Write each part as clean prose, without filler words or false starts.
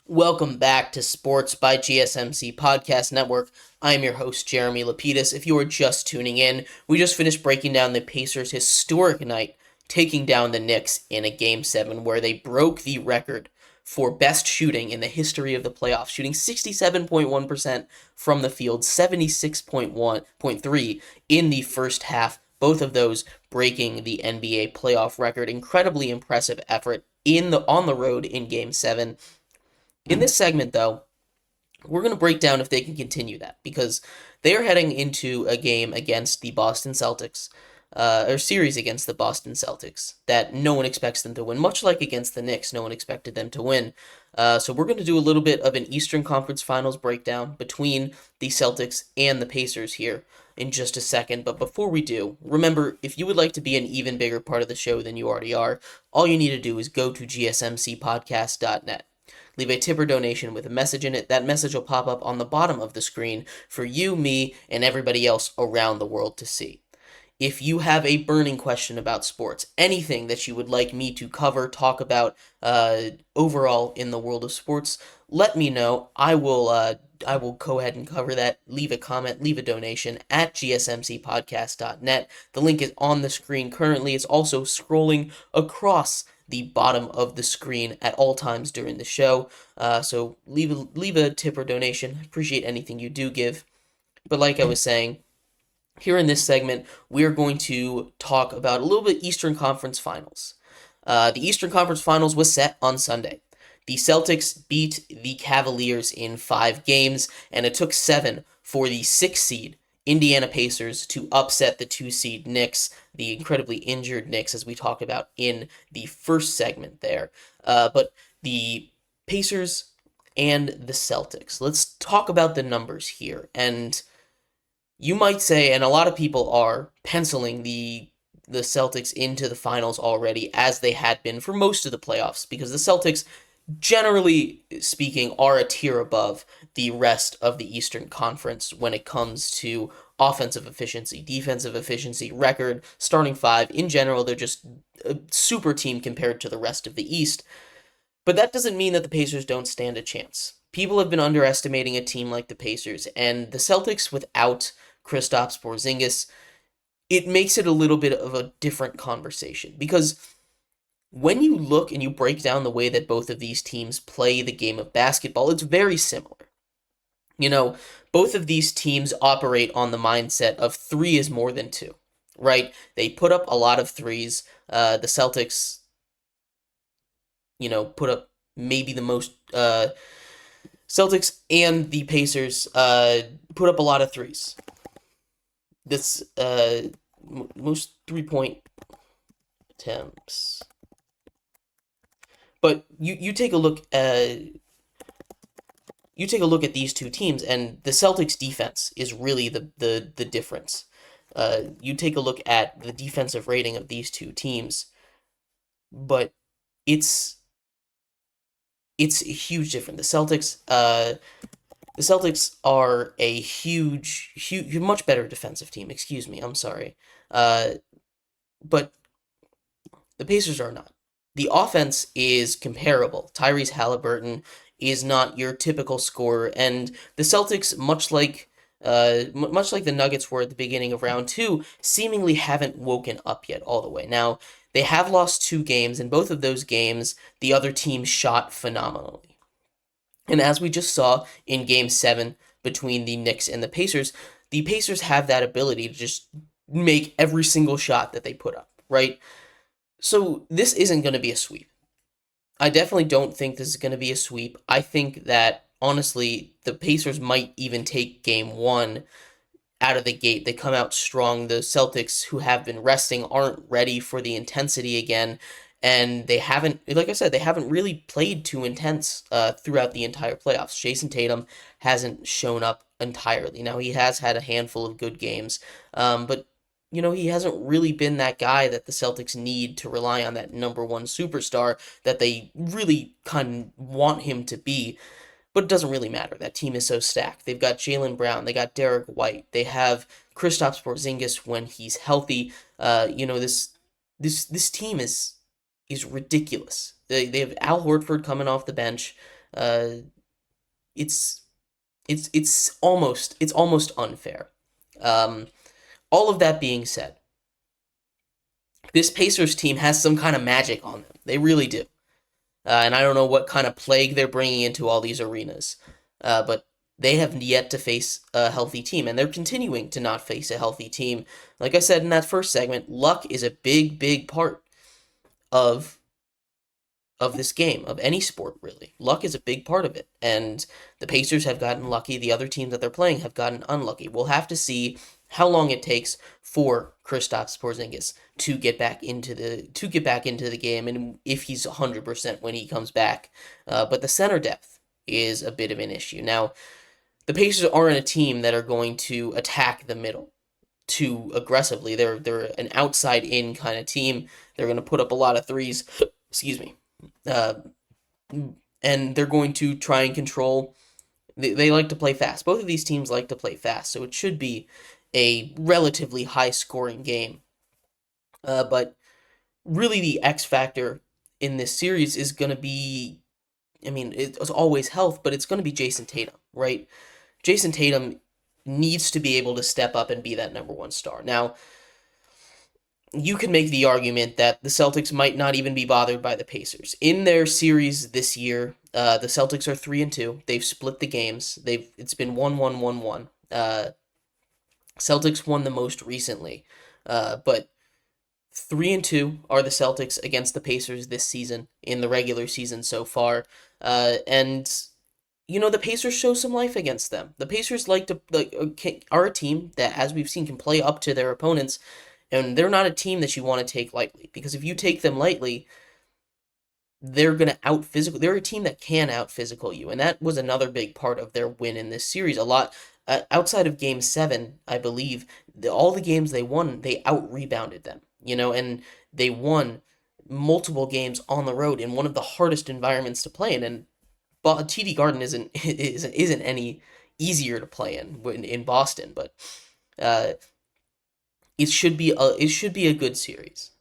Welcome back to Sports by GSMC Podcast Network. I'm your host, Jeremy Lapidus. If you are just tuning in, we just finished breaking down the Pacers' historic night, taking down the Knicks in a Game 7 where they broke the record for best shooting in the history of the playoffs, shooting 67.1% from the field, 76.3 in the first half. Both of those breaking the NBA playoff record. Incredibly impressive effort on the road in Game 7. In this segment, though, we're going to break down if they can continue that because they are heading into a game against the Boston Celtics, or series against the Boston Celtics that no one expects them to win. Much like against the Knicks, no one expected them to win. So we're going to do a little bit of an Eastern Conference Finals breakdown between the Celtics and the Pacers here in just a second. But before we do, remember, if you would like to be an even bigger part of the show than you already are, all you need to do is go to gsmcpodcast.net. Leave a tip or donation with a message in it. That message will pop up on the bottom of the screen for you, me, and everybody else around the world to see. If you have a burning question about sports, anything that you would like me to cover, talk about overall in the world of sports, let me know. I will go ahead and cover that. Leave a comment, leave a donation at gsmcpodcast.net. The link is on the screen currently. It's also scrolling across the bottom of the screen at all times during the show. So leave a tip or donation. Appreciate anything you do give. But like I was saying, here in this segment, we're going to talk about a little bit Eastern Conference Finals. The Eastern Conference Finals was set on Sunday. The Celtics beat the Cavaliers in 5 games, and it took 7 for the 6th seed Indiana Pacers to upset the 2 seed Knicks, the incredibly injured Knicks, as we talked about in the first segment there. But the Pacers and the Celtics. Let's talk about the numbers here. And you might say, and a lot of people are, penciling the Celtics into the finals already, as they had been for most of the playoffs, because the Celtics, generally speaking, are a tier above the rest of the Eastern Conference when it comes to offensive efficiency, defensive efficiency, record, starting five. In general, they're just a super team compared to the rest of the East. But that doesn't mean that the Pacers don't stand a chance. People have been underestimating a team like the Pacers, and the Celtics without Kristaps Porzingis, it makes it a little bit of a different conversation, because when you look and you break down the way that both of these teams play the game of basketball, it's very similar. You know, both of these teams operate on the mindset of 3 is more than 2, right? They put up a lot of threes. The Celtics, put up maybe the most. Celtics and the Pacers put up a lot of threes. This most 3-point attempts. But you take a look at these two teams, and the Celtics defense is really the difference. You take a look at the defensive rating of these two teams, but it's a huge difference. The Celtics are a huge, much better defensive team. Excuse me, I'm sorry. But the Pacers are not. The offense is comparable. Tyrese Halliburton is not your typical scorer, and the Celtics, much like the Nuggets were at the beginning of round 2, seemingly haven't woken up yet all the way. Now, they have lost 2 games, and both of those games, the other team shot phenomenally. And as we just saw in Game 7 between the Knicks and the Pacers have that ability to just make every single shot that they put up, right? So this isn't going to be a sweep. I definitely don't think this is going to be a sweep. I think that, honestly, the Pacers might even take Game 1 out of the gate. They come out strong. The Celtics, who have been resting, aren't ready for the intensity again. And they haven't, like I said, they haven't really played too intense throughout the entire playoffs. Jason Tatum hasn't shown up entirely. Now, he has had a handful of good games, but he hasn't really been that guy that the Celtics need to rely on, that number one superstar that they really kind of want him to be. But it doesn't really matter. That team is so stacked. They've got Jaylen Brown. They got Derek White. They have Kristaps Porzingis when he's healthy. This team is ridiculous. They have Al Horford coming off the bench. uh, it's it's almost unfair. Um, all of that being said, this Pacers team has some kind of magic on them. They really do. And I don't know what kind of plague they're bringing into all these arenas. But they have yet to face a healthy team, and they're continuing to not face a healthy team. Like I said in that first segment, luck is a big, big part of this game, of any sport, really. Luck is a big part of it. And the Pacers have gotten lucky. The other teams that they're playing have gotten unlucky. We'll have to see how long it takes for Kristaps Porzingis to get back into the game, and if he's 100% when he comes back. But the center depth is a bit of an issue. Now, the Pacers aren't a team that are going to attack the middle too aggressively. They're an outside in kind of team. They're going to put up a lot of threes. Excuse me. Uh, and they're going to try and control. They like to play fast. Both of these teams like to play fast, so it should be a relatively high scoring game. But really, the X factor in this series is going to be, I mean, it's always health, but it's going to be Jason Tatum, right? Jason Tatum needs to be able to step up and be that number one star. Now, you can make the argument that the Celtics might not even be bothered by the Pacers. In their series this year, the Celtics are 3-2. They've split the games. It's been 1-1, 1-1. Celtics won the most recently, but 3-2 are the Celtics against the Pacers this season in the regular season so far, and the Pacers show some life against them. The Pacers are a team that, as we've seen, can play up to their opponents. And they're not a team that you want to take lightly, because if you take them lightly, they're going to out physical. They're a team that can out physical you, and that was another big part of their win in this series. A lot outside of Game 7, I believe, all the games they won, they out rebounded them. And they won multiple games on the road in one of the hardest environments to play in. And TD Garden isn't any easier to play in Boston, but. It should be a good series.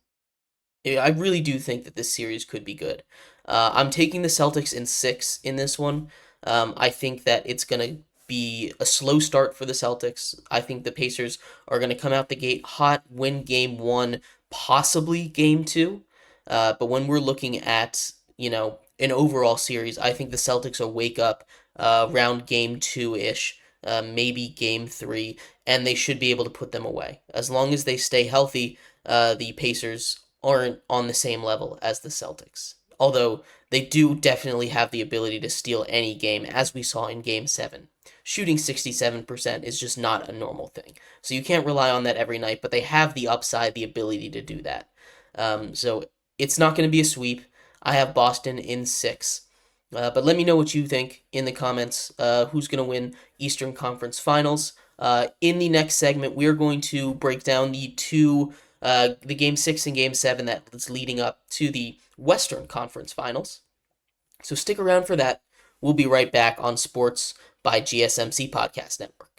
I really do think that this series could be good. I'm taking the Celtics in 6 in this one. I think that it's going to be a slow start for the Celtics. I think the Pacers are going to come out the gate hot, win Game 1, possibly Game 2. But when we're looking at, an overall series, I think the Celtics will wake up around Game 2-ish. Maybe Game 3, and they should be able to put them away. As long as they stay healthy, the Pacers aren't on the same level as the Celtics. Although they do definitely have the ability to steal any game, as we saw in Game 7. Shooting 67% is just not a normal thing. So you can't rely on that every night, but they have the upside, the ability to do that. So it's not going to be a sweep. I have Boston in 6. But let me know what you think in the comments. Who's going to win Eastern Conference Finals? In the next segment, we're going to break down the Game 6 and Game 7 that's leading up to the Western Conference Finals. So stick around for that. We'll be right back on Sports by GSMC Podcast Network.